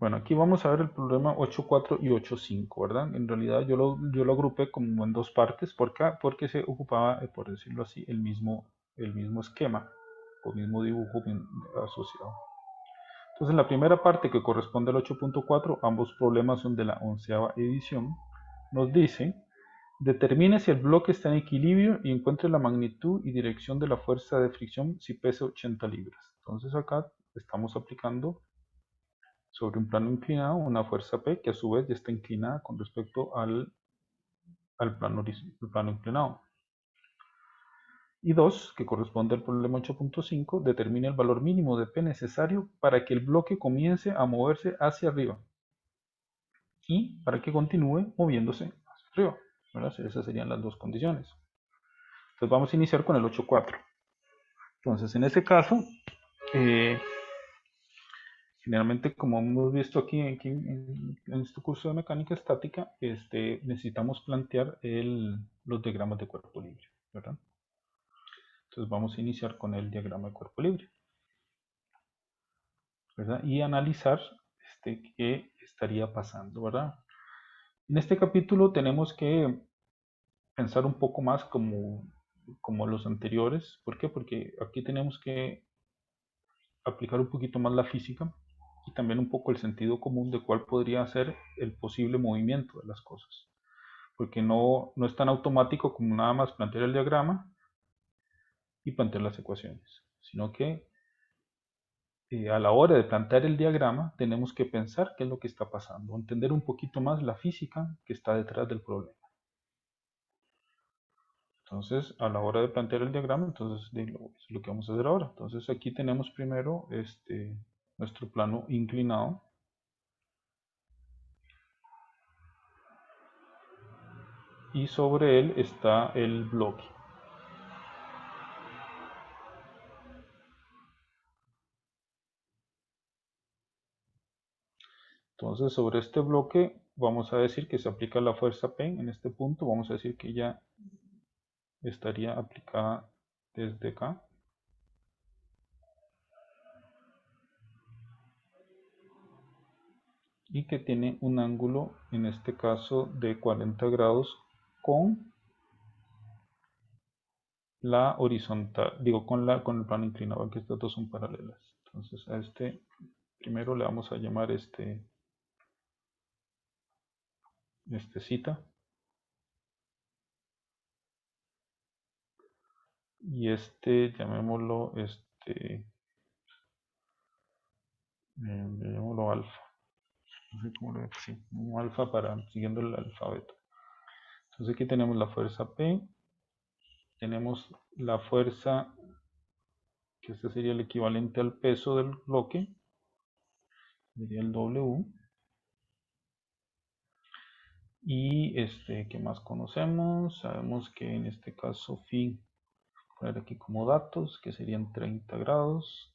Bueno, aquí vamos a ver el problema 8.4 y 8.5, ¿verdad? En realidad yo lo agrupé como en dos partes. ¿Por qué? Porque se ocupaba, por decirlo así, el mismo esquema o mismo dibujo asociado. Entonces, en la primera parte que corresponde al 8.4, ambos problemas son de la 11ª edición, nos dice, determine si el bloque está en equilibrio y encuentre la magnitud y dirección de la fuerza de fricción si pesa 80 libras. Entonces acá estamos aplicando sobre un plano inclinado una fuerza P que a su vez ya está inclinada con respecto al plano inclinado. Y 2, que corresponde al problema 8.5, determina el valor mínimo de P necesario para que el bloque comience a moverse hacia arriba y para que continúe moviéndose hacia arriba, ¿verdad? Esas serían las dos condiciones. Entonces vamos a iniciar con el 8.4. Entonces en este caso, eh, generalmente como hemos visto aquí en este curso de mecánica estática, necesitamos plantear los diagramas de cuerpo libre, ¿verdad? Entonces vamos a iniciar con el diagrama de cuerpo libre, ¿verdad? Y analizar qué estaría pasando, ¿verdad? En este capítulo tenemos que pensar un poco más como los anteriores. ¿Por qué? Porque aquí tenemos que aplicar un poquito más la física y también un poco el sentido común de cuál podría ser el posible movimiento de las cosas. Porque no es tan automático como nada más plantear el diagrama y plantear las ecuaciones, sino que a la hora de plantear el diagrama tenemos que pensar qué es lo que está pasando, entender un poquito más la física que está detrás del problema. Entonces, a la hora de plantear el diagrama, entonces es lo que vamos a hacer ahora. Entonces, aquí tenemos primero nuestro plano inclinado y sobre él está el bloque. Entonces, sobre este bloque vamos a decir que se aplica la fuerza P en este punto. Vamos a decir que ya estaría aplicada desde acá. Y que tiene un ángulo, en este caso, de 40 grados con la horizontal, digo, con el plano inclinado, que estas dos son paralelas. Entonces a este primero le vamos a llamar cita, y llamémoslo llamémoslo alfa. No sé cómo sí, un alfa para siguiendo el alfabeto. Entonces aquí tenemos la fuerza P, tenemos la fuerza, que este sería el equivalente al peso del bloque, sería el W. Y ¿qué más conocemos? Sabemos que en este caso phi, poner aquí como datos, que serían 30 grados.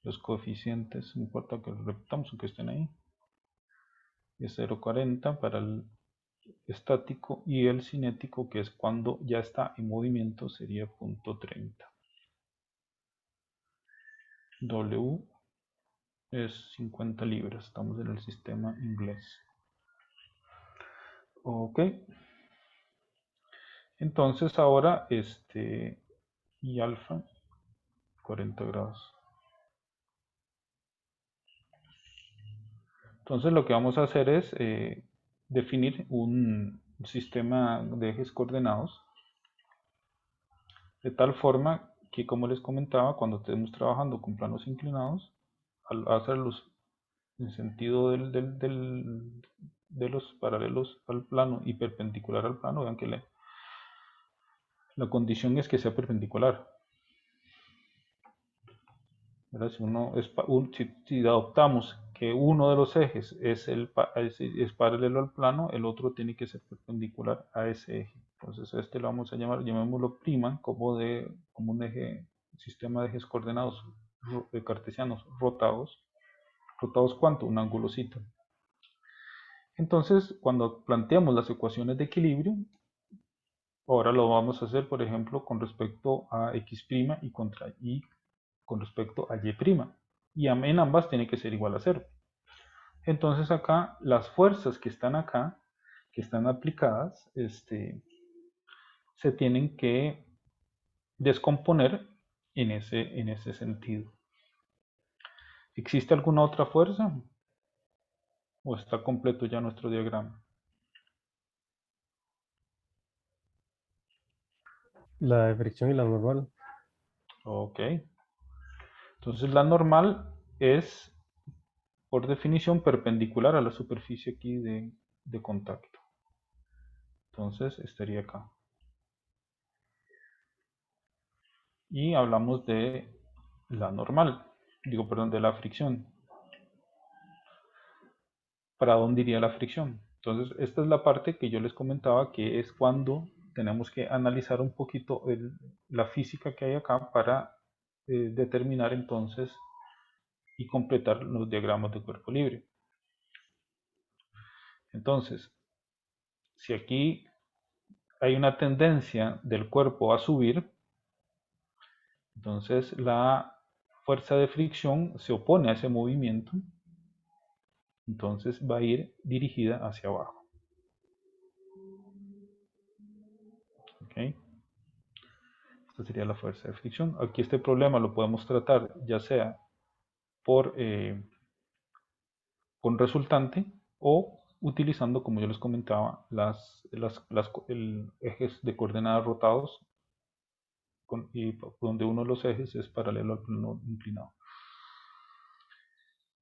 Los coeficientes, no importa que los repitamos aunque estén ahí, es 0,40 para el estático, y el cinético, que es cuando ya está en movimiento, sería 0,30. W es 50 libras, estamos en el sistema inglés. Ok, entonces ahora y alfa 40 grados. Entonces lo que vamos a hacer es definir un sistema de ejes coordenados de tal forma que, como les comentaba, cuando estemos trabajando con planos inclinados, al hacerlos en sentido de los paralelos al plano y perpendicular al plano, vean que la condición es que sea perpendicular. ¿Verdad? Si adoptamos que uno de los ejes es paralelo al plano, el otro tiene que ser perpendicular a ese eje. Entonces a este lo vamos a llamar, llamémoslo prima, como un sistema de ejes coordenados cartesianos rotados. ¿Rotados cuánto? Un angulocito. Entonces, cuando planteamos las ecuaciones de equilibrio, ahora lo vamos a hacer, por ejemplo, con respecto a x' y con respecto a y'. y en ambas tiene que ser igual a cero. Entonces acá las fuerzas que están acá, que están aplicadas, se tienen que descomponer en ese sentido. ¿Existe alguna otra fuerza? ¿O está completo ya nuestro diagrama? La de fricción y la normal. Ok. Entonces la normal es, por definición, perpendicular a la superficie aquí de contacto. Entonces estaría acá. Y hablamos de la normal, digo, perdón, de la fricción. ¿Para dónde iría la fricción? Entonces, esta es la parte que yo les comentaba, que es cuando tenemos que analizar un poquito la física que hay acá para determinar entonces y completar los diagramas de cuerpo libre. Entonces, si aquí hay una tendencia del cuerpo a subir, entonces la fuerza de fricción se opone a ese movimiento, entonces va a ir dirigida hacia abajo. ¿Ok? Esta sería la fuerza de fricción. Aquí este problema lo podemos tratar ya sea por con resultante o utilizando, como yo les comentaba, ejes de coordenadas rotados y donde uno de los ejes es paralelo al plano inclinado.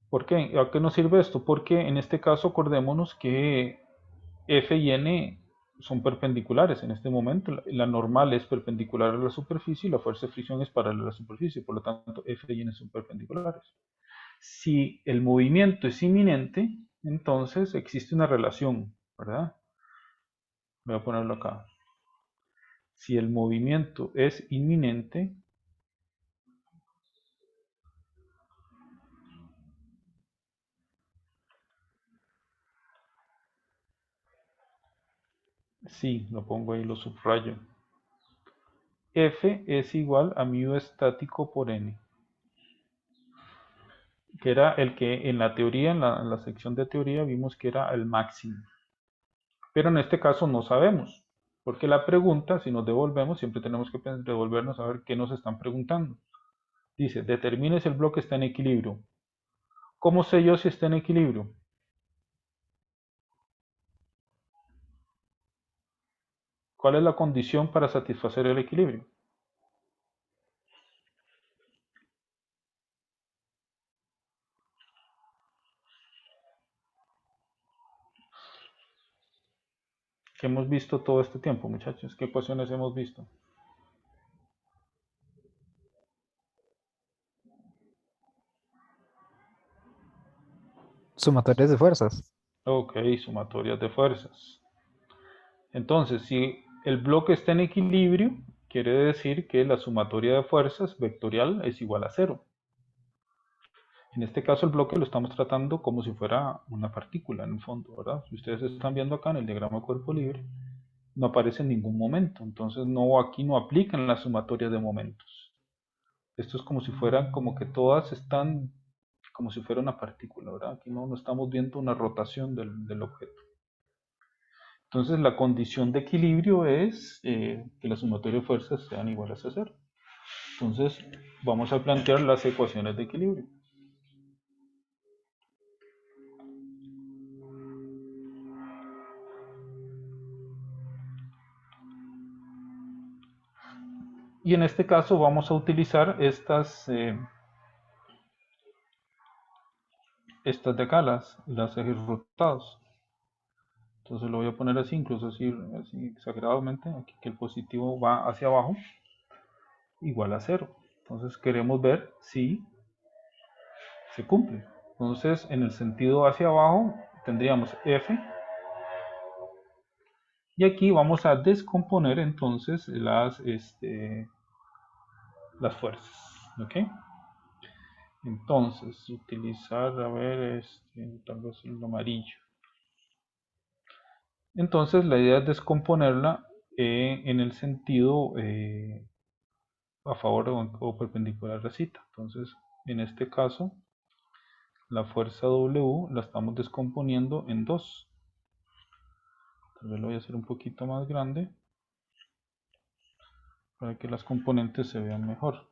¿Por qué? ¿A qué nos sirve esto? Porque en este caso acordémonos que F y N son perpendiculares en este momento. La normal es perpendicular a la superficie y la fuerza de fricción es paralela a la superficie. Por lo tanto, F y N son perpendiculares. Si el movimiento es inminente, entonces existe una relación, ¿verdad? Voy a ponerlo acá. Si el movimiento es inminente, sí, lo pongo ahí, lo subrayo. F es igual a mu estático por n, que era el que en la teoría, en la sección de teoría, vimos que era el máximo. Pero en este caso no sabemos, porque la pregunta, si nos devolvemos, siempre tenemos que devolvernos a ver qué nos están preguntando. Dice, determine si el bloque está en equilibrio. ¿Cómo sé yo si está en equilibrio? ¿Cuál es la condición para satisfacer el equilibrio? ¿Qué hemos visto todo este tiempo, muchachos? ¿Qué ecuaciones hemos visto? Sumatorias de fuerzas. Ok, sumatorias de fuerzas. Entonces, si el bloque está en equilibrio, quiere decir que la sumatoria de fuerzas vectorial es igual a cero. En este caso el bloque lo estamos tratando como si fuera una partícula en el fondo, ¿verdad? Si ustedes están viendo acá en el diagrama de cuerpo libre, no aparece en ningún momento. Entonces aquí no aplican las sumatorias de momentos. Esto es como si fueran, como que todas están como si fuera una partícula, ¿verdad? Aquí no estamos viendo una rotación del objeto. Entonces la condición de equilibrio es que la sumatoria de fuerzas sean iguales a cero. Entonces vamos a plantear las ecuaciones de equilibrio. Y en este caso vamos a utilizar estas de acá, las ejes rotados. Entonces lo voy a poner así, incluso así exageradamente, aquí que el positivo va hacia abajo, igual a cero. Entonces queremos ver si se cumple. Entonces en el sentido hacia abajo tendríamos F, y aquí vamos a descomponer entonces las fuerzas. ¿Ok? Entonces utilizar, a ver, tal vez el amarillo. Entonces la idea es descomponerla en el sentido a favor o perpendicular a la cita. Entonces, en este caso, la fuerza W la estamos descomponiendo en 2. Tal vez lo voy a hacer un poquito más grande para que las componentes se vean mejor.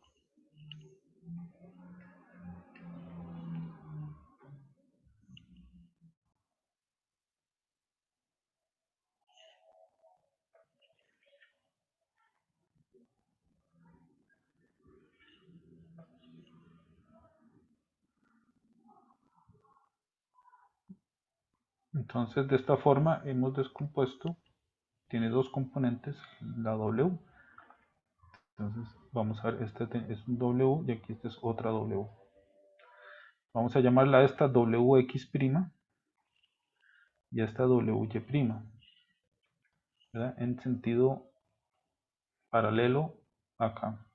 Entonces, de esta forma hemos descompuesto, tiene dos componentes, la W. Entonces, vamos a ver, este es un W y aquí esta es otra W. Vamos a llamarla a esta WX' y a esta WY', ¿verdad? En sentido paralelo acá.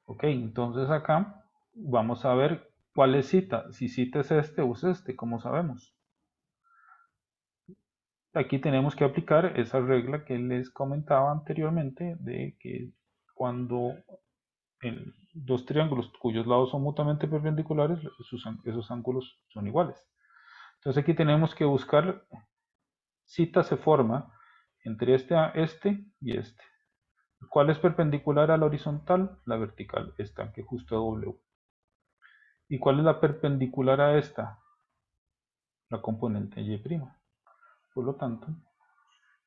Ok, entonces acá vamos a ver cuál es cita. Si cita es este o es este, ¿cómo sabemos? Aquí tenemos que aplicar esa regla que les comentaba anteriormente de que cuando en dos triángulos cuyos lados son mutuamente perpendiculares, esos ángulos son iguales. Entonces aquí tenemos que buscar, cita se forma entre este y este. ¿Cuál es perpendicular a la horizontal? La vertical, esta que justo a W. ¿Y cuál es la perpendicular a esta? La componente Y'. Por lo tanto,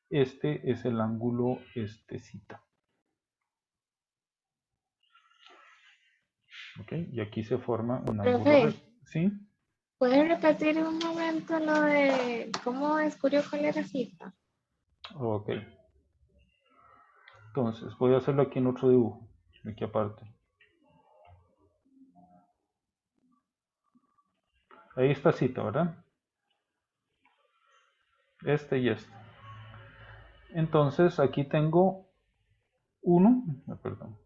este es el ángulo cita. ¿Ok? Y aquí se forma un ángulo Profe, recto. ¿Sí? ¿puedes repetir un momento lo de cómo descubrió cuál era cita? Ok. Entonces, voy a hacerlo aquí en otro dibujo. Aquí aparte. Ahí está cita, ¿verdad? Este y este. Entonces, aquí tengo uno, perdón,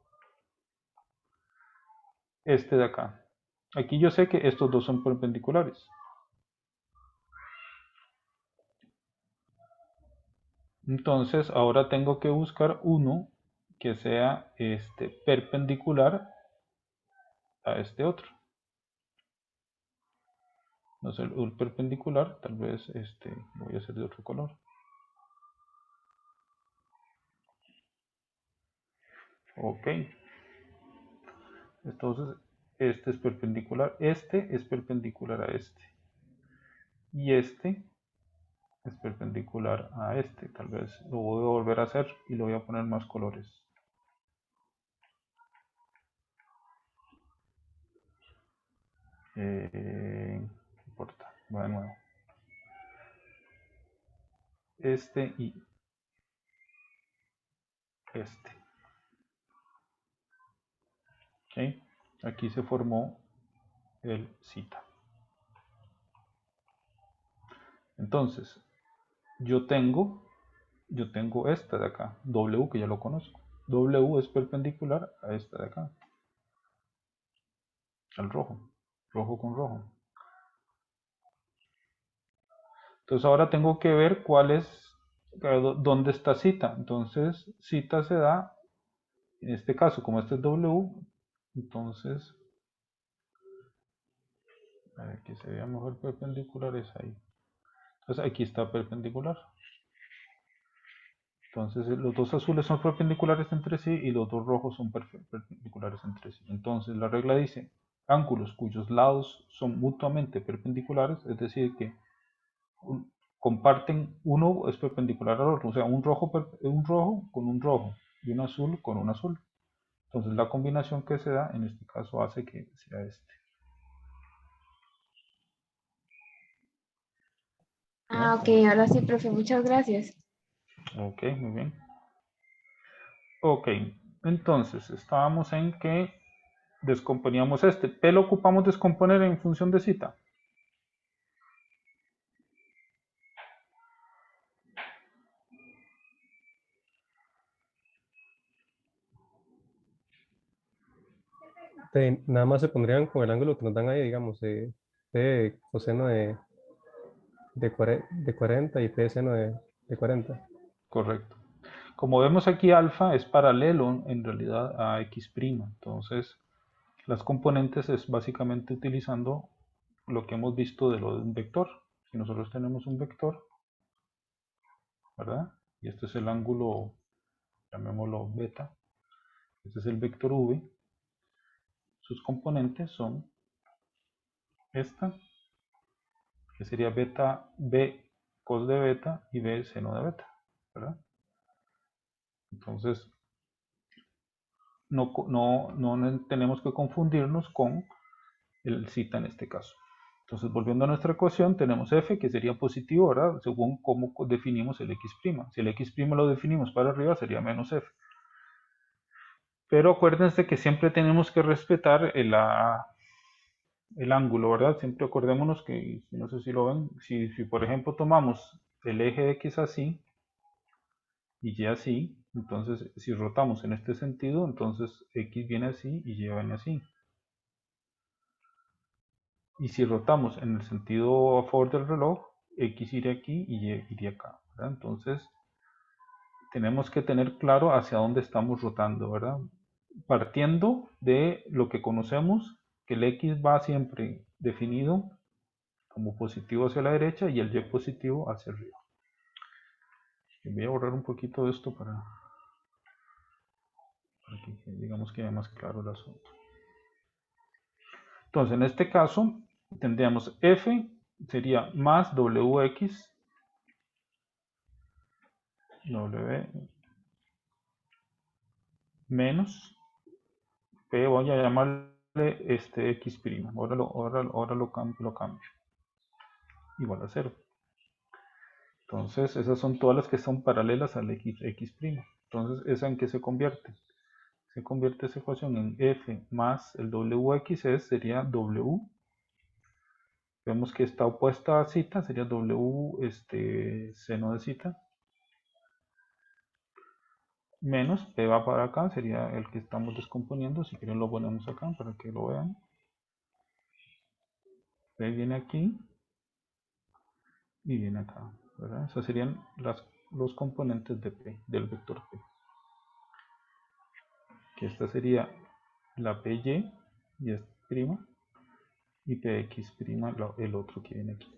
este de acá. Aquí yo sé que estos dos son perpendiculares. Entonces, ahora tengo que buscar uno que sea perpendicular a este otro. No sé, el perpendicular, tal vez lo voy a hacer de otro color. Ok. Entonces, este es perpendicular a este. Y este es perpendicular a este. Tal vez lo voy a volver a hacer y le voy a poner más colores. No importa, va de nuevo. Este y este. ¿Ok? Aquí se formó el cita. Entonces, yo tengo esta de acá, W, que ya lo conozco. W es perpendicular a esta de acá, al rojo, rojo con rojo. Entonces ahora tengo que ver dónde está cita. Entonces cita se da, en este caso, como este es W, entonces, para que se vea mejor perpendicular es ahí. Entonces aquí está perpendicular. Entonces los dos azules son perpendiculares entre sí y los dos rojos son perpendiculares entre sí. Entonces la regla dice, ángulos cuyos lados son mutuamente perpendiculares, es decir que comparten, uno es perpendicular al otro, o sea, un rojo con un rojo y un azul con un azul. Entonces la combinación que se da en este caso hace que sea este. Ah, ok, ahora sí, profe, muchas gracias. Ok, muy bien. Ok, entonces estábamos en que descomponíamos este. P lo ocupamos descomponer en función de cita. Nada más se pondrían con el ángulo que nos dan ahí, digamos, de coseno de 40 y P seno de 40. Correcto. Como vemos aquí, alfa es paralelo en realidad a X'. Entonces, las componentes es básicamente utilizando lo que hemos visto de lo de un vector. Si nosotros tenemos un vector, ¿verdad? Y este es el ángulo, llamémoslo beta, este es el vector v, sus componentes son esta, que sería beta b cos de beta y b seno de beta, ¿verdad? Entonces, no tenemos que confundirnos con el zeta en este caso. Entonces, volviendo a nuestra ecuación, tenemos f que sería positivo, ¿verdad? Según cómo definimos el x'. Si el x' lo definimos para arriba, sería menos f. Pero acuérdense que siempre tenemos que respetar el ángulo, ¿verdad? Siempre acordémonos que, no sé si lo ven, si por ejemplo tomamos el eje x así y y así, entonces si rotamos en este sentido, entonces x viene así y y viene así. Y si rotamos en el sentido a favor del reloj, x iría aquí y y iría acá, ¿verdad? Entonces tenemos que tener claro hacia dónde estamos rotando, ¿verdad? Partiendo de lo que conocemos, que el x va siempre definido como positivo hacia la derecha y el y positivo hacia arriba. Voy a borrar un poquito de esto para que digamos que vea más claro el asunto. Entonces, en este caso, tendríamos f sería más wx, w menos p, voy a llamarle x'. Ahora lo cambio. Igual a 0. Entonces, esas son todas las que son paralelas al x'. Entonces, ¿esa en qué se convierte? Se convierte esa ecuación en f más el wx sería w. Vemos que está opuesta a zeta, sería w seno de zeta. Menos p va para acá, sería el que estamos descomponiendo. Si quieren lo ponemos acá para que lo vean. P viene aquí y viene acá, ¿verdad? Esos serían los componentes de p, del vector p. Que esta sería la py y es prima, y px prima el otro que viene aquí.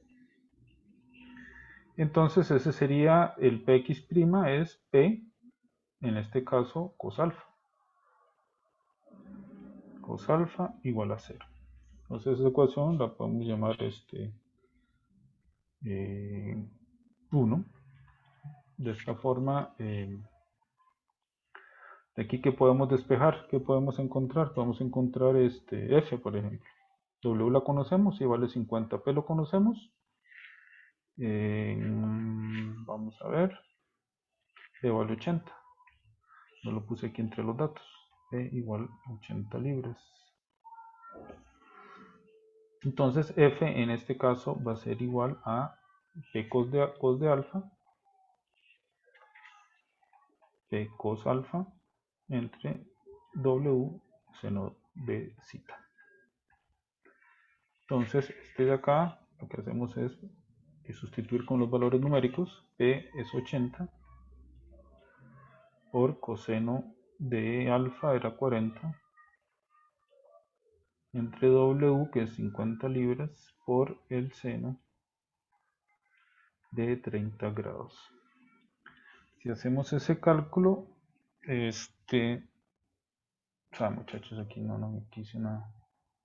Entonces ese sería el px prima, es p, en este caso cos alfa. Cos alfa igual a 0. Entonces esa ecuación la podemos llamar 1. De esta forma, de aquí que podemos despejar, ¿qué podemos encontrar? Podemos encontrar f, por ejemplo. W la conocemos y vale 50. P lo conocemos. Vamos a ver. P vale 80. Yo lo puse aquí entre los datos. P igual 80 libras. Entonces f en este caso va a ser igual a p cos de alfa, p cos alfa entre w seno de zeta. Entonces este de acá lo que hacemos es sustituir con los valores numéricos. P es 80 por coseno de alfa era 40 entre w, que es 50 libras, por el seno de 30 grados. Si hacemos ese cálculo, muchachos, aquí no me quise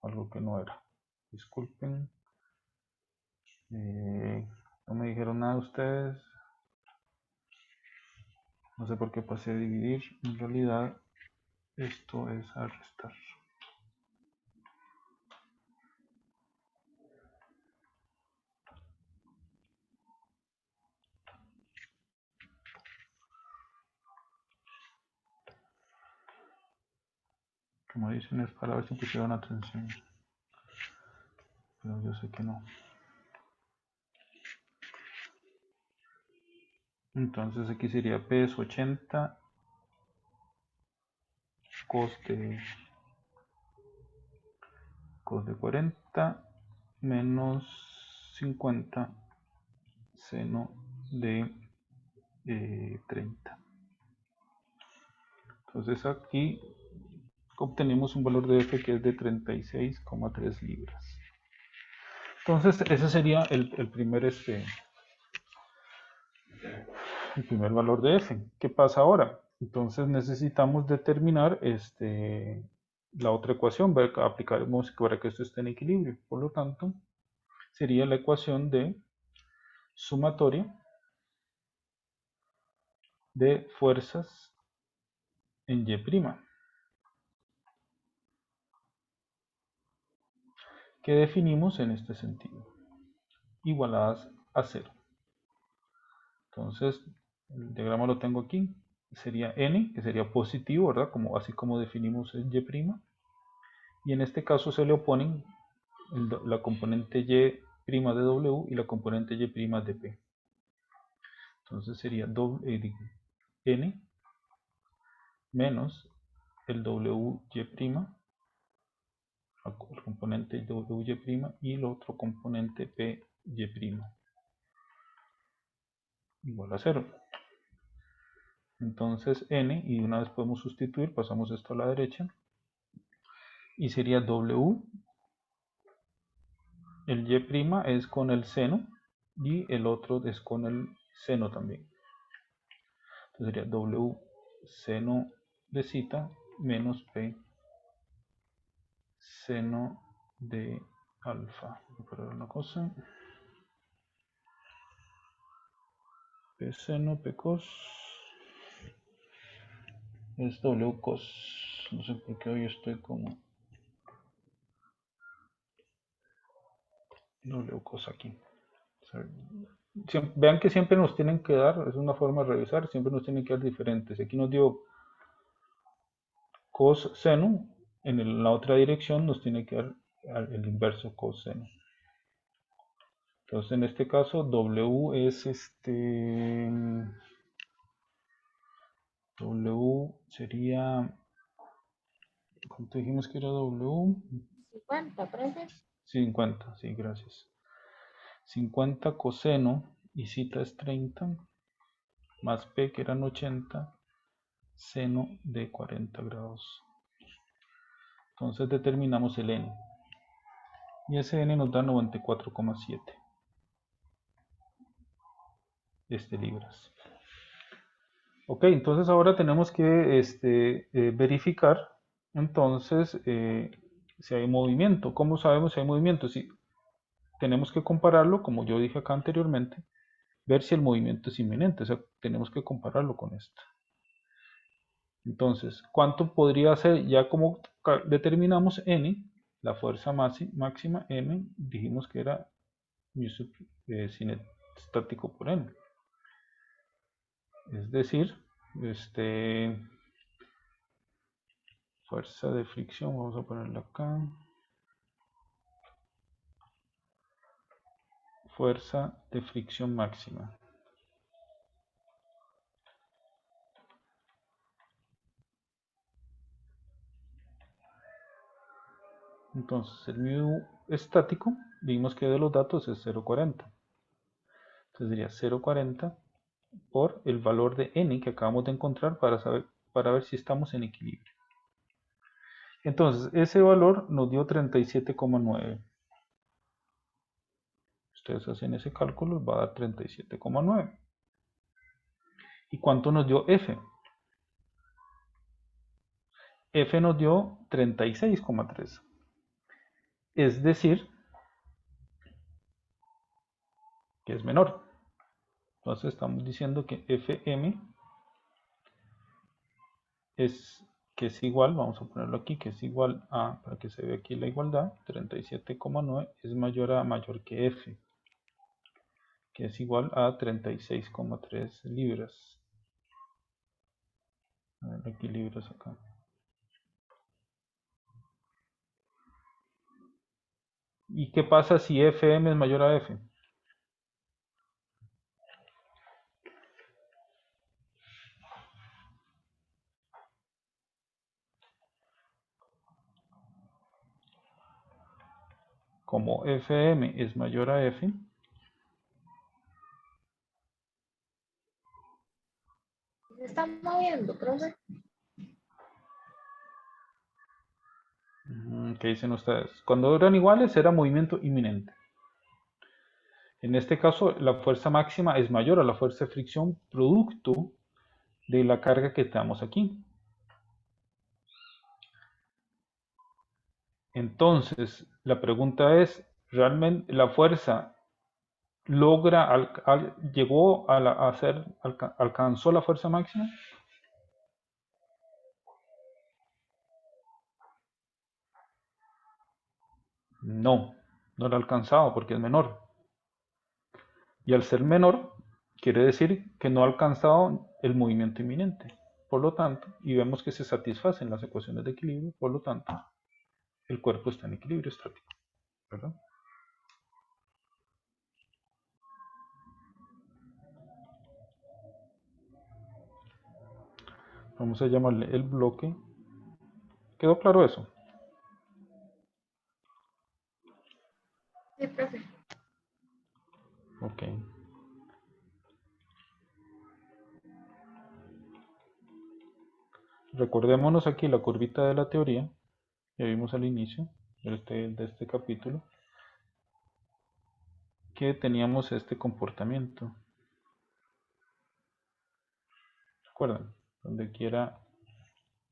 algo que no era. Disculpen. No me dijeron nada ustedes. No sé por qué pasé a dividir. En realidad, esto es a restar. Como dicen, es para ver si pusieron atención. Pero yo sé que no. Entonces aquí sería P es 80 cos de 40 menos 50 seno de 30. Entonces aquí obtenemos un valor de F que es de 36,3 libras. Entonces, ese sería el primer valor de F. ¿Qué pasa ahora? Entonces necesitamos determinar la otra ecuación, aplicaremos para que esto esté en equilibrio. Por lo tanto, sería la ecuación de sumatoria de fuerzas en Y', que definimos en este sentido, igualadas a 0. Entonces, el diagrama lo tengo aquí, sería n, que sería positivo, ¿verdad? Así como definimos en Y', y en este caso se le oponen la componente Y' de W y la componente Y' de P. Entonces sería n menos el WY', el componente WY' y el otro componente PY', igual a 0. Entonces n, y una vez podemos sustituir, pasamos esto a la derecha, y sería W, el Y' es con el seno, y el otro es con el seno también. Entonces sería W seno de zeta menos P seno de alfa. Voy a poner una cosa. P seno, P cos es W cos. No sé por qué hoy estoy como W cos aquí. Vean que siempre nos tienen que dar, es una forma de revisar, siempre nos tienen que dar diferentes. Aquí nos dio cos seno, en la otra dirección nos tiene que dar el inverso cos seno. Entonces en este caso W es W sería, ¿cuánto dijimos que era W? 50, profe. 50, sí, gracias. 50 coseno y zeta es 30, más P que eran 80, seno de 40 grados. Entonces determinamos el N. Y ese N nos da 94,7 libras. Ok, entonces ahora tenemos que verificar entonces si hay movimiento. ¿Cómo sabemos si hay movimiento? Si tenemos que compararlo, como yo dije acá anteriormente, ver si el movimiento es inminente. O sea, tenemos que compararlo con esto. Entonces, ¿cuánto podría ser? Ya como determinamos N, la fuerza máxima M, dijimos que era cinestático por N. Es decir, fuerza de fricción, vamos a ponerla acá. Fuerza de fricción máxima. Entonces, el mu estático, vimos que de los datos es 0,40. Entonces sería 0,40 por el valor de n que acabamos de encontrar para ver si estamos en equilibrio. Entonces, ese valor nos dio 37,9. Ustedes hacen ese cálculo, va a dar 37,9. ¿Y cuánto nos dio F? F nos dio 36,3. Es decir, que es menor. Entonces estamos diciendo que Fm que es igual, vamos a ponerlo aquí, que es igual a, para que se vea aquí la igualdad, 37,9 es mayor que F, que es igual a 36,3 libras. A ver, aquí libras acá. ¿Y qué pasa si Fm es mayor a F? Como Fm es mayor a F, Se está moviendo, profe. ¿Qué dicen ustedes? Cuando eran iguales era movimiento inminente. En este caso, la fuerza máxima es mayor a la fuerza de fricción producto de la carga que tenemos aquí. Entonces, la pregunta es, ¿realmente la fuerza llegó alcanzó la fuerza máxima? No, no la ha alcanzado porque es menor. Y al ser menor, quiere decir que no ha alcanzado el movimiento inminente. Por lo tanto, y vemos que se satisfacen las ecuaciones de equilibrio, por lo tanto, el cuerpo está en equilibrio estático, ¿verdad? Vamos a llamarle el bloque. ¿Quedó claro eso? Sí, profe. Ok. Recordémonos aquí la curvita de la teoría que vimos al inicio de este capítulo, que teníamos este comportamiento. ¿Recuerdan? Donde quiera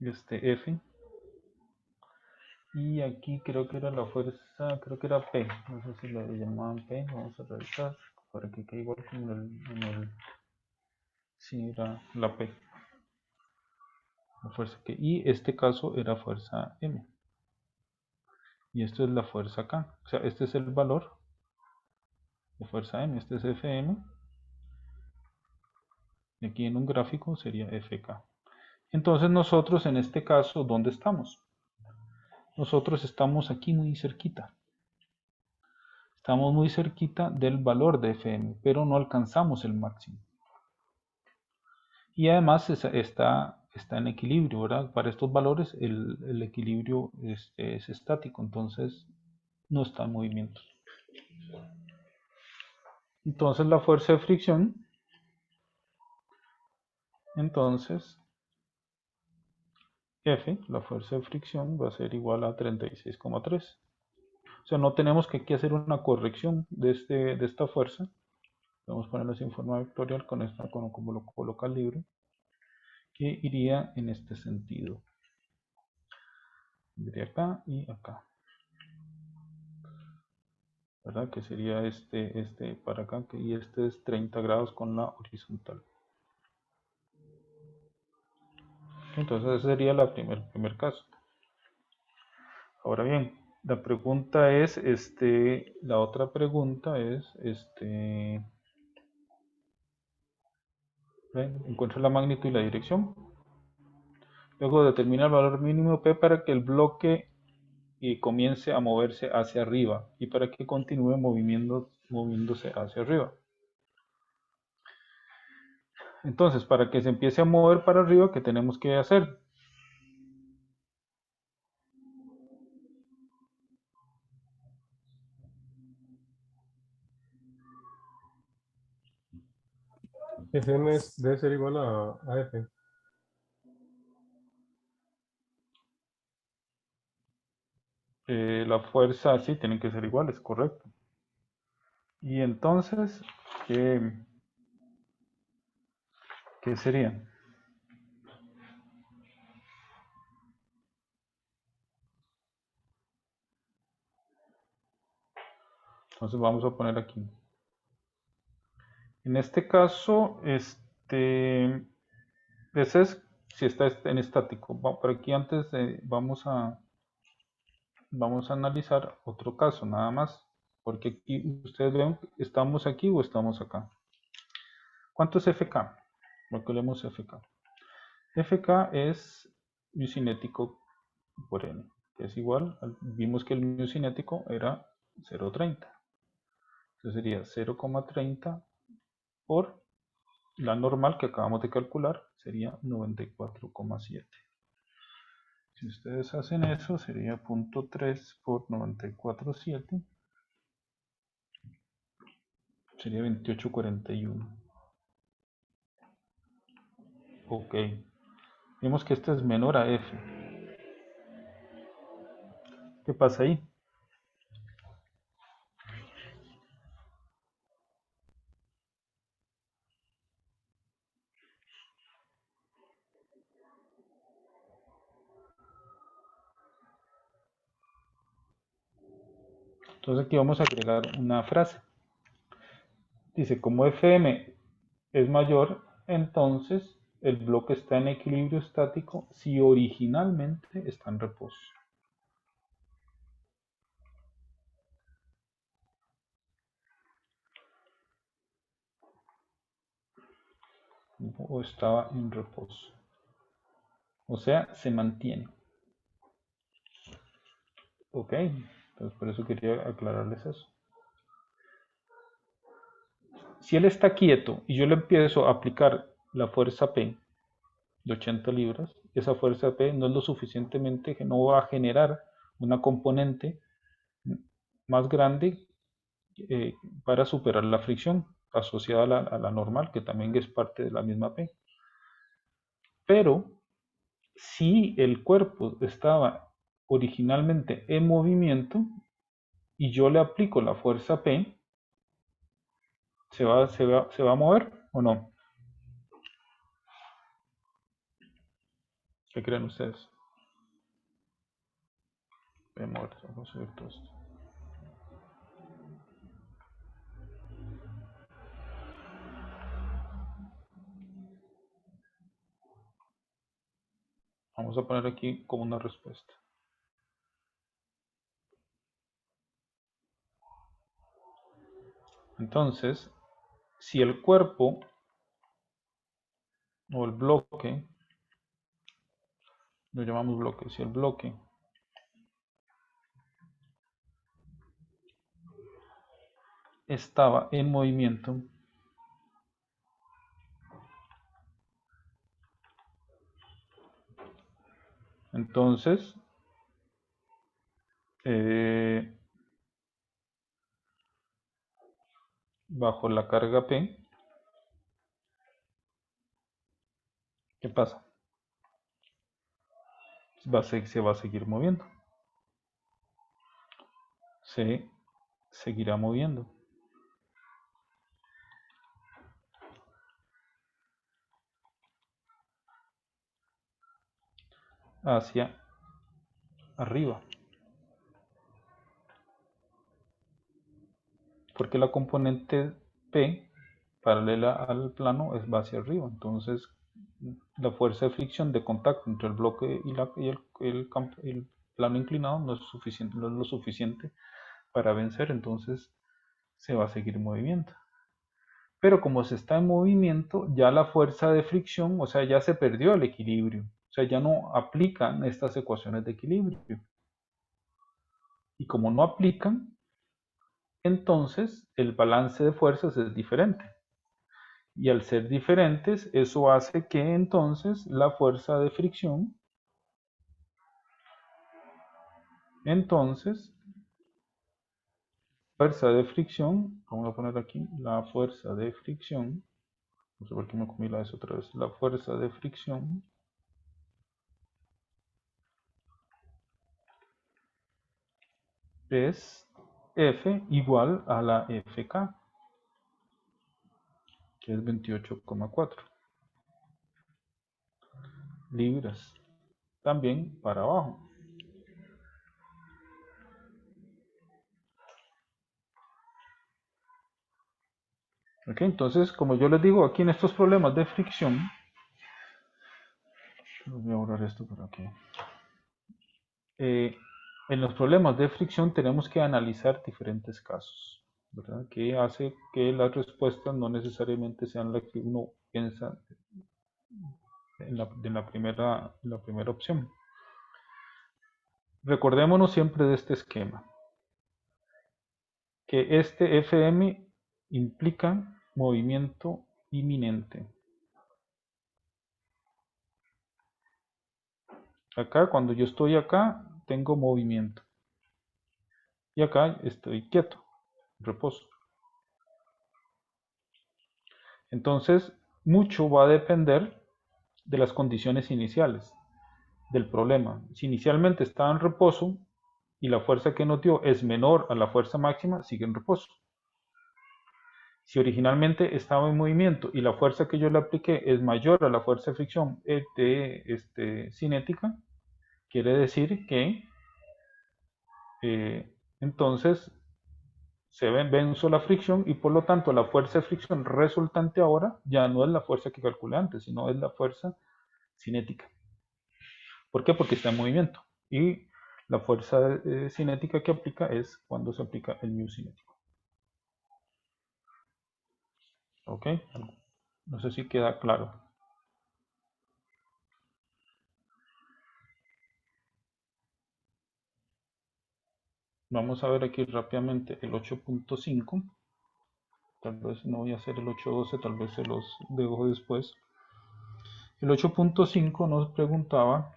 este F. Y aquí creo que era la fuerza, creo que era P. No sé si la llamaban P. Vamos a revisar para que quede igual que sí, era la P. La fuerza que, y este caso era fuerza M. Y esto es la fuerza K. O sea, este es el valor de fuerza M. Este es Fm. Y aquí en un gráfico sería Fk. Entonces nosotros en este caso, ¿dónde estamos? Nosotros estamos aquí muy cerquita. Estamos muy cerquita del valor de Fm, pero no alcanzamos el máximo. Y además está en equilibrio, ¿verdad? Para estos valores el equilibrio es estático, entonces no está en movimiento. Entonces la fuerza de fricción, entonces F, la fuerza de fricción va a ser igual a 36,3. O sea, no tenemos que aquí hacer una corrección de esta fuerza. Vamos a ponerlo así en forma vectorial con esta, como lo coloca el libro, que iría en este sentido. De acá y acá. ¿Verdad? Que sería este para acá, y este es 30 grados con la horizontal. Entonces ese sería el primer caso. Ahora bien, la pregunta es, la otra pregunta es, encuentra la magnitud y la dirección. Luego determina el valor mínimo P para que el bloque comience a moverse hacia arriba y para que continúe moviéndose hacia arriba. Entonces, para que se empiece a mover para arriba, ¿qué tenemos que hacer? Fm debe ser igual a F. La fuerza, sí, tienen que ser iguales, correcto. Y entonces, ¿qué serían? Entonces vamos a poner aquí. En este caso, ese es si está en estático. Por aquí antes vamos a analizar otro caso, nada más. Porque aquí ustedes ven, ¿estamos aquí o estamos acá? ¿Cuánto es FK? Calculemos FK. FK es mu cinético por N, que es igual, vimos que el mu cinético era 0,30. Entonces sería 0,30 por la normal que acabamos de calcular, sería 94,7. Si ustedes hacen eso, sería 0.3 por 94,7. Sería 28,41. Ok. Vemos que este es menor a F. ¿Qué pasa ahí? Entonces aquí vamos a agregar una frase. Dice, como Fm es mayor, entonces el bloque está en equilibrio estático si originalmente está en reposo. O estaba en reposo. O sea, se mantiene. Ok, entonces por eso quería aclararles eso. Si él está quieto y yo le empiezo a aplicar la fuerza P de 80 libras, esa fuerza P no es lo suficientemente que no va a generar una componente más grande eh, para superar la fricción asociada a la normal, que también es parte de la misma P. Pero si el cuerpo estaba originalmente en movimiento y yo le aplico la fuerza P, ¿se va a mover o no? ¿Qué creen ustedes? Voy a mover, vamos a subir todo esto. Vamos a poner aquí como una respuesta. Entonces, si el cuerpo o el bloque, lo llamamos bloque, si el bloque estaba en movimiento, entonces bajo la carga P, ¿qué pasa? Se va a seguir moviendo. Se seguirá moviendo. Hacia arriba. Porque la componente P paralela al plano va hacia arriba. Entonces, la fuerza de fricción de contacto entre el bloque y el plano inclinado no es lo suficiente para vencer. Entonces, se va a seguir moviendo. Pero como se está en movimiento, ya la fuerza de fricción, o sea, ya se perdió el equilibrio. O sea, ya no aplican estas ecuaciones de equilibrio. Y como no aplican, entonces el balance de fuerzas es diferente. Y al ser diferentes, eso hace que entonces la fuerza de fricción, vamos a poner aquí la fuerza de fricción, no sé por qué me comí la S otra vez, la fuerza de fricción es F igual a la FK, que es 28,4 libras, también para abajo. Ok, entonces, como yo les digo, aquí en estos problemas de fricción, voy a borrar esto por aquí. En los problemas de fricción tenemos que analizar diferentes casos, ¿verdad? Que hace que las respuestas no necesariamente sean las que uno piensa en la primera opción. Recordémonos siempre de este esquema, que este Fm implica movimiento inminente. Acá, cuando yo estoy acá, tengo movimiento. Y acá estoy quieto, reposo. Entonces, mucho va a depender de las condiciones iniciales del problema. Si inicialmente estaba en reposo, y la fuerza que nos dio es menor a la fuerza máxima, sigue en reposo. Si originalmente estaba en movimiento y la fuerza que yo le apliqué es mayor a la fuerza de fricción cinética, quiere decir que entonces se venzo la fricción y por lo tanto la fuerza de fricción resultante ahora ya no es la fuerza que calculé antes, sino es la fuerza cinética. ¿Por qué? Porque está en movimiento. Y la fuerza cinética que aplica es cuando se aplica el mu cinético. ¿Ok? No sé si queda claro. Vamos a ver aquí rápidamente el 8.5. Tal vez no voy a hacer el 8.12, tal vez se los dejo después. El 8.5 nos preguntaba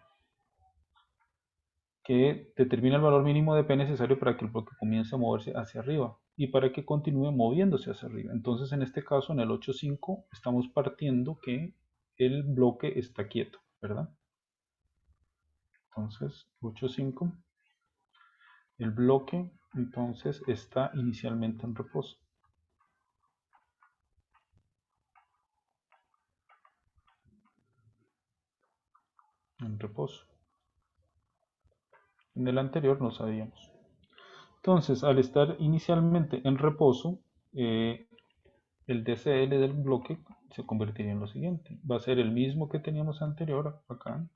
que determina el valor mínimo de P necesario para que el bloque comience a moverse hacia arriba y para que continúe moviéndose hacia arriba. Entonces, en este caso, en el 8.5, estamos partiendo que el bloque está quieto, ¿verdad? Entonces, 8.5, el bloque entonces está inicialmente en reposo. En reposo. En el anterior no sabíamos. Entonces, al estar inicialmente en reposo, el DCL del bloque se convertiría en lo siguiente. Va a ser el mismo que teníamos anterior acá.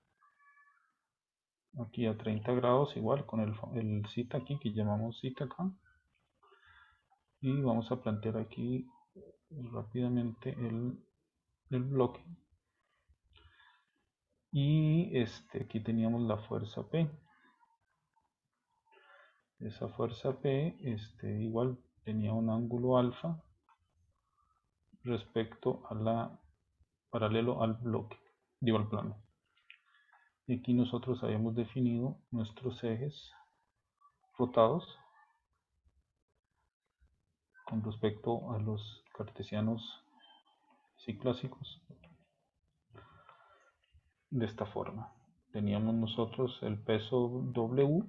Aquí a 30 grados igual con el zeta aquí que llamamos zeta acá. Y vamos a plantear aquí rápidamente el bloque. Y aquí teníamos la fuerza P. Esa fuerza P igual tenía un ángulo alfa respecto a paralelo al bloque, digo al plano. Y aquí nosotros habíamos definido nuestros ejes rotados con respecto a los cartesianos sí clásicos de esta forma. Teníamos nosotros el peso W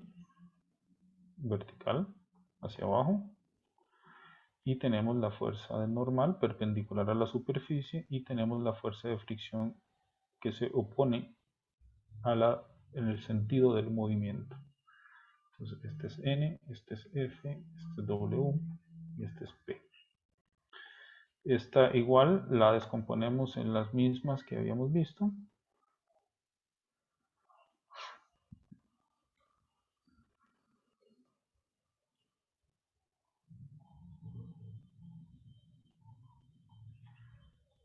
vertical hacia abajo y tenemos la fuerza de normal perpendicular a la superficie y tenemos la fuerza de fricción que se opone en el sentido del movimiento. Entonces este es N, este es F, este es W y este es P. Esta igual la descomponemos en las mismas que habíamos visto.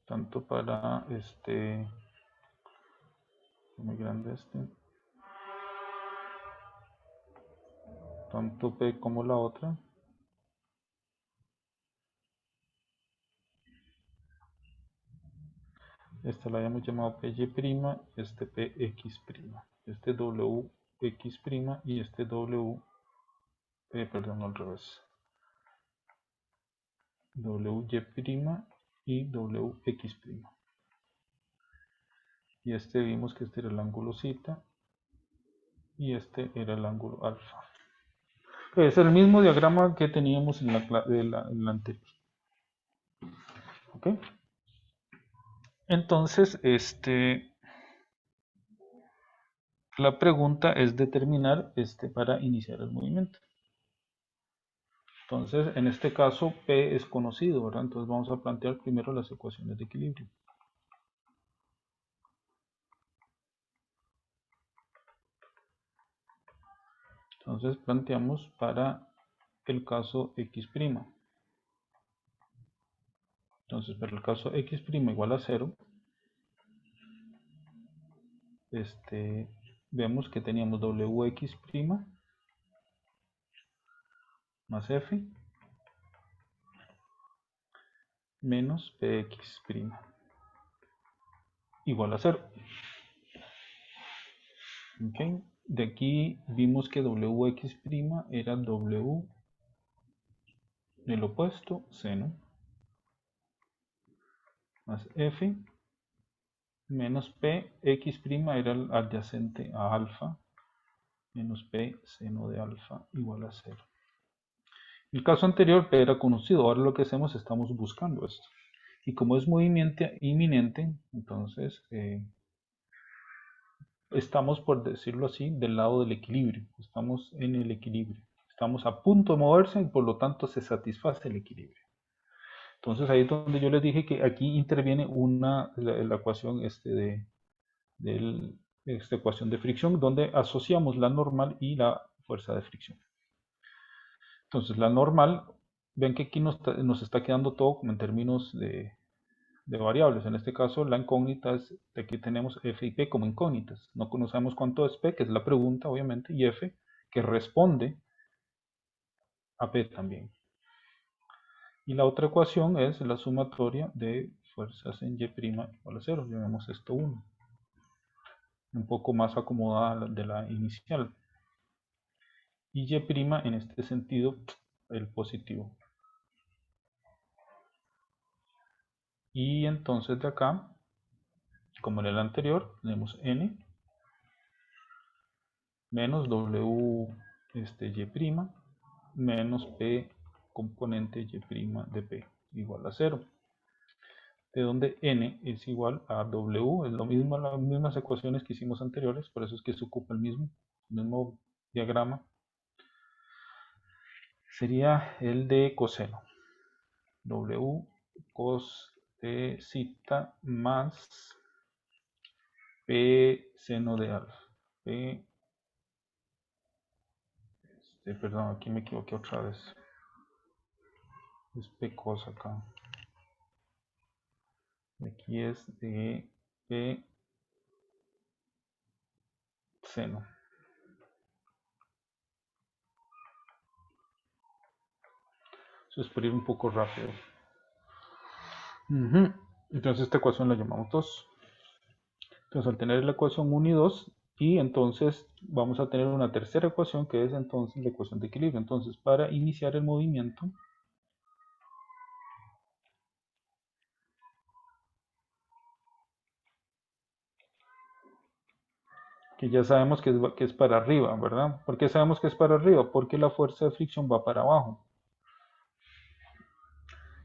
Tanto para muy grande tanto P como la otra. Esta la habíamos llamado PY', este PX', este WX' y este perdón, al revés. WY' y WX'. Y vimos que este era el ángulo zeta y este era el ángulo alfa. Es el mismo diagrama que teníamos en la anterior. ¿Ok? Entonces, la pregunta es determinar para iniciar el movimiento. Entonces, en este caso, P es conocido, ¿verdad? Entonces vamos a plantear primero las ecuaciones de equilibrio. Entonces planteamos para el caso X'. Entonces, para el caso X' igual a 0, vemos que teníamos WX' más F menos PX' igual a 0. ¿Okay? De aquí vimos que WX' era W el opuesto, seno, más F menos P, X' era el adyacente a alfa, menos P seno de alfa igual a 0. El caso anterior P era conocido, ahora lo que hacemos estamos buscando esto. Y como es muy inminente, entonces estamos, por decirlo así, del lado del equilibrio. Estamos en el equilibrio. Estamos a punto de moverse y por lo tanto se satisface el equilibrio. Entonces ahí es donde yo les dije que aquí interviene la ecuación esta ecuación de fricción, donde asociamos la normal y la fuerza de fricción. Entonces la normal, ven que aquí nos está quedando todo como en términos de variables. En este caso la incógnita es, aquí tenemos f y p como incógnitas. No conocemos cuánto es p, que es la pregunta obviamente, y f que responde a p también. Y la otra ecuación es la sumatoria de fuerzas en y' igual a 0. Llamemos esto 1. Un poco más acomodada de la inicial. Y y' en este sentido, el positivo. Y entonces de acá, como en el anterior, tenemos n menos w y' menos p componente y' de p igual a 0. De donde n es igual a w, es lo mismo, las mismas ecuaciones que hicimos anteriores, por eso es que se ocupa el mismo diagrama. Sería el de coseno. W cos de zeta más P seno de alfa. Perdón, aquí me equivoqué otra vez. Es P cos acá. Aquí es de P seno. Eso es por ir un poco rápido. Entonces esta ecuación la llamamos 2. Entonces al tener la ecuación 1 y 2, y entonces vamos a tener una tercera ecuación que es entonces la ecuación de equilibrio. Entonces para iniciar el movimiento, que ya sabemos que es para arriba, ¿verdad? ¿Por qué sabemos que es para arriba? Porque la fuerza de fricción va para abajo.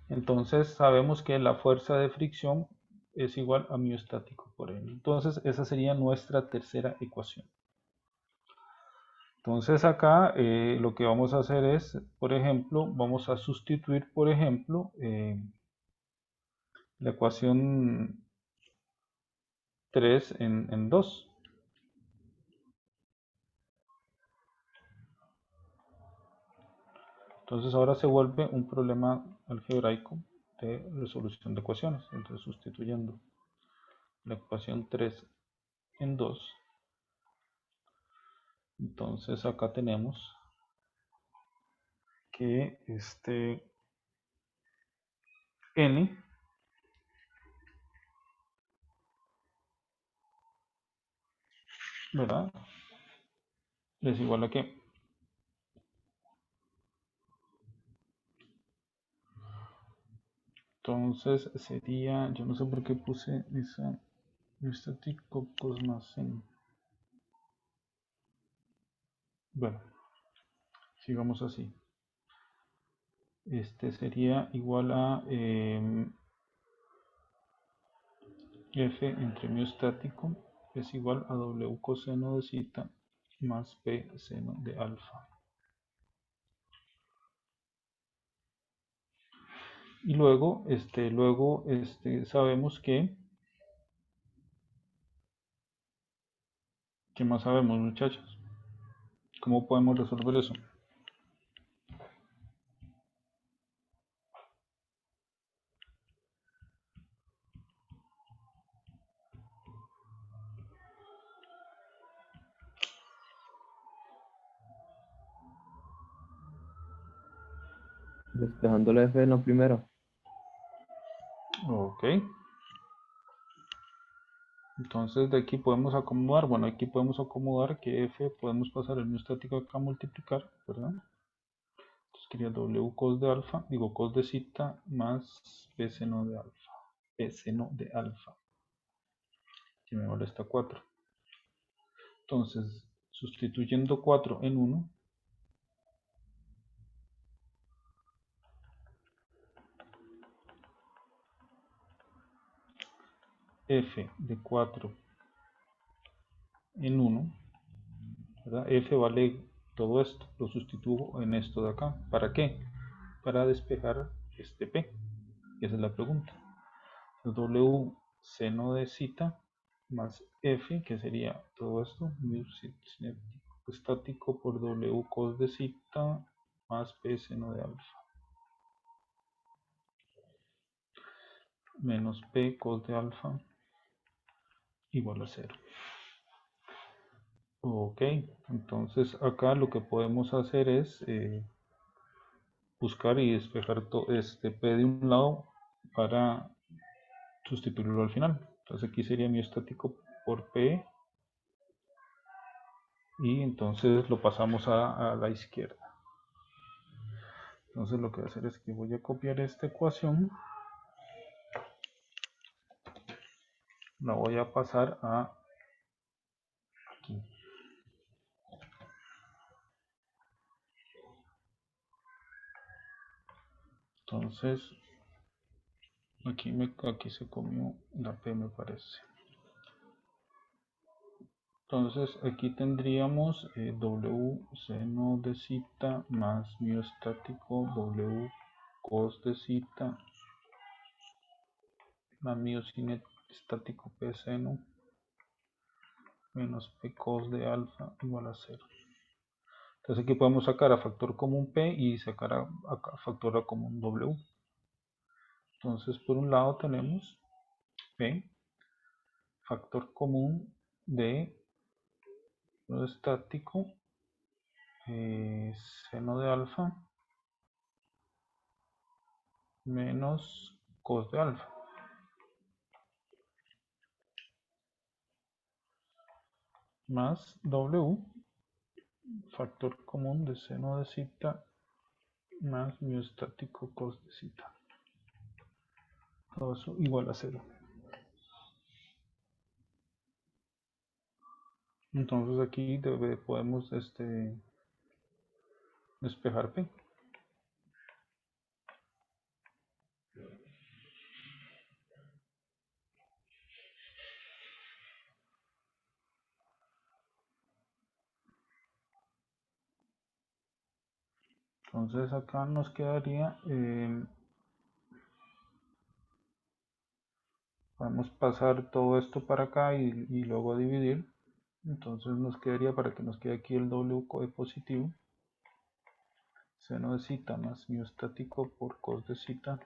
Entonces sabemos que la fuerza de fricción es igual a mu estático por n. Entonces esa sería nuestra tercera ecuación. Entonces acá lo que vamos a hacer es, por ejemplo, vamos a sustituir, por ejemplo, la ecuación 3 en 2. Entonces ahora se vuelve un problema algebraico de resolución de ecuaciones. Entonces sustituyendo la ecuación 3 en 2. Entonces acá tenemos que n ¿verdad? Es igual a que entonces sería, yo no sé por qué puse esa estático cos más n. Bueno, sigamos así. Este sería igual a f entre mu estático es igual a w coseno de zeta más p seno de alfa. Y luego, sabemos que, ¿qué más sabemos, muchachos? ¿Cómo podemos resolver eso? Despejando la F en lo primero. Ok. Entonces de aquí podemos acomodar, bueno, aquí podemos acomodar que f, podemos pasar el mu estático acá a multiplicar, ¿verdad? Entonces quería w cos de alfa, digo cos de zeta más p seno de alfa. P seno de alfa. Que me molesta 4. Entonces, Sustituyendo 4 en 1, f de 4 en 1, ¿verdad? F vale todo esto, lo sustituyo en esto de acá. ¿Para qué? Para despejar este P. Esa es la pregunta. W seno de zeta más F, que sería todo esto, mu cinético estático por W cos de zeta más P seno de alfa. Menos P cos de alfa igual a 0. Ok, entonces acá lo que podemos hacer es buscar y despejar este P de un lado para sustituirlo al final. Entonces aquí sería mi estático por P y entonces lo pasamos a la izquierda. Entonces lo que voy a hacer es que voy a copiar esta ecuación, la voy a pasar a aquí. Entonces aquí se comió la P, me parece. Entonces aquí tendríamos W seno de zeta más mu estático W cos de zeta más mu estático P seno menos P cos de alfa igual a 0. Entonces aquí podemos sacar a factor común P y sacar a factor a común W. Entonces por un lado tenemos P, factor común de lo estático, seno de alfa menos cos de alfa. Más W, factor común de seno de zeta más mu estático cos de zeta. Todo eso igual a 0. Entonces aquí podemos despejar P. Entonces acá nos quedaría, podemos pasar todo esto para acá y luego dividir. Entonces nos quedaría, para que nos quede aquí el W positivo, seno de zeta más mu estático por cos de zeta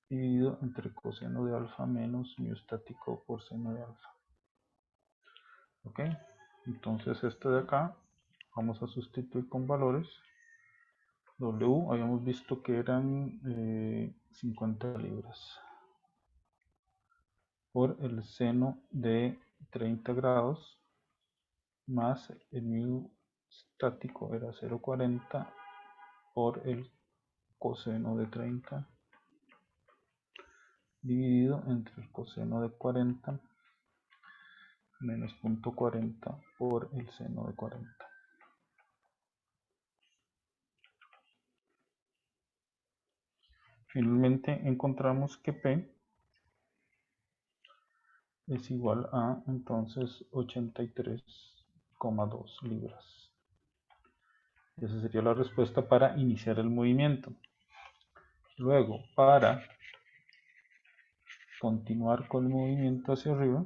dividido entre coseno de alfa menos mu estático por seno de alfa. Ok, entonces este de acá vamos a sustituir con valores. W habíamos visto que eran 50 libras por el seno de 30 grados más el mu estático era 0,40 por el coseno de 30 dividido entre el coseno de 40 menos 0,40 por el seno de 40. Finalmente encontramos que P es igual a entonces 83,2 libras. Esa sería la respuesta para iniciar el movimiento. Luego, para continuar con el movimiento hacia arriba,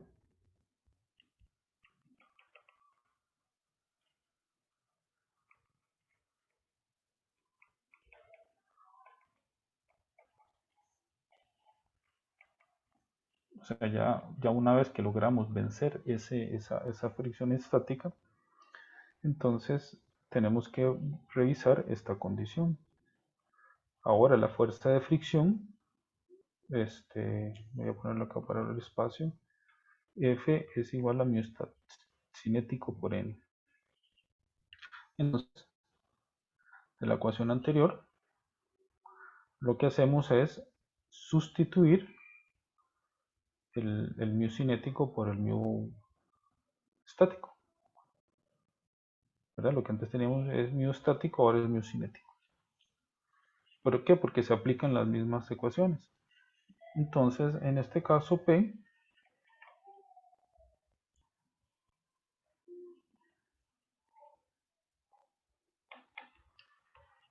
o sea, ya una vez que logramos vencer esa fricción estática, entonces tenemos que revisar esta condición. Ahora la fuerza de fricción, voy a ponerlo acá para el espacio, F es igual a mu cinético por N. Entonces, de la ecuación anterior, lo que hacemos es sustituir el mu cinético por el mu estático. ¿verdad? Lo que antes teníamos es mu estático, ahora es mu cinético. ¿Por qué? Porque se aplican las mismas ecuaciones. Entonces, en este caso P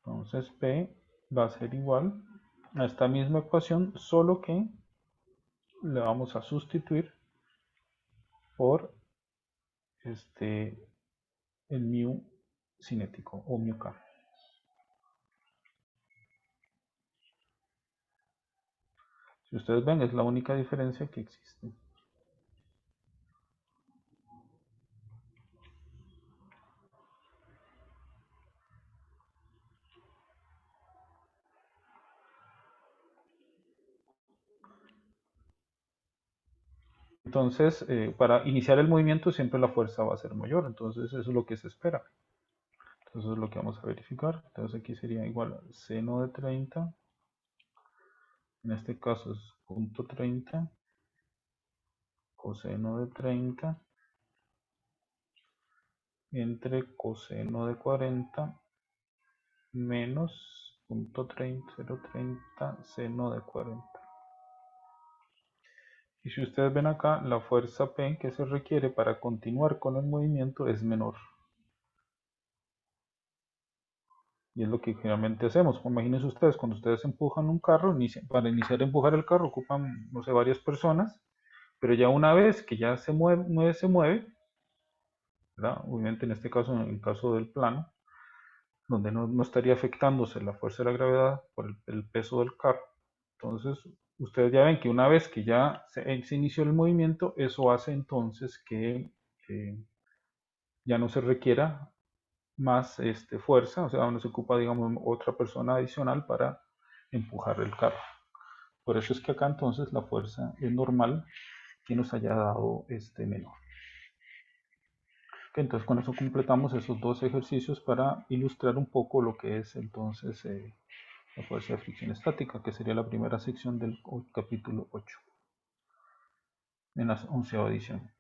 entonces P va a ser igual a esta misma ecuación, solo que le vamos a sustituir por el mu cinético o mu K. Si ustedes ven, es la única diferencia que existe. Entonces, para iniciar el movimiento siempre la fuerza va a ser mayor, entonces eso es lo que se espera. Entonces es lo que vamos a verificar. Entonces aquí sería igual a seno de 30, en este caso es punto 30, coseno de 30, entre coseno de 40 menos punto 0.30 seno de 40. Y si ustedes ven acá, la fuerza P que se requiere para continuar con el movimiento es menor. Y es lo que generalmente hacemos. Imagínense ustedes, cuando ustedes empujan un carro, para iniciar a empujar el carro ocupan, no sé, varias personas, pero ya una vez que ya se mueve, ¿verdad? Obviamente en este caso, en el caso del plano, donde no estaría afectándose la fuerza de la gravedad por el peso del carro. Entonces, ustedes ya ven que una vez que ya se inició el movimiento, eso hace entonces que ya no se requiera más fuerza, o sea, no se ocupa, digamos, otra persona adicional para empujar el carro. Por eso es que acá entonces la fuerza es normal que nos haya dado menor. Entonces con eso completamos esos dos ejercicios para ilustrar un poco lo que es entonces la fuerza de fricción estática, que sería la primera sección del capítulo 8 en la 11ª edición.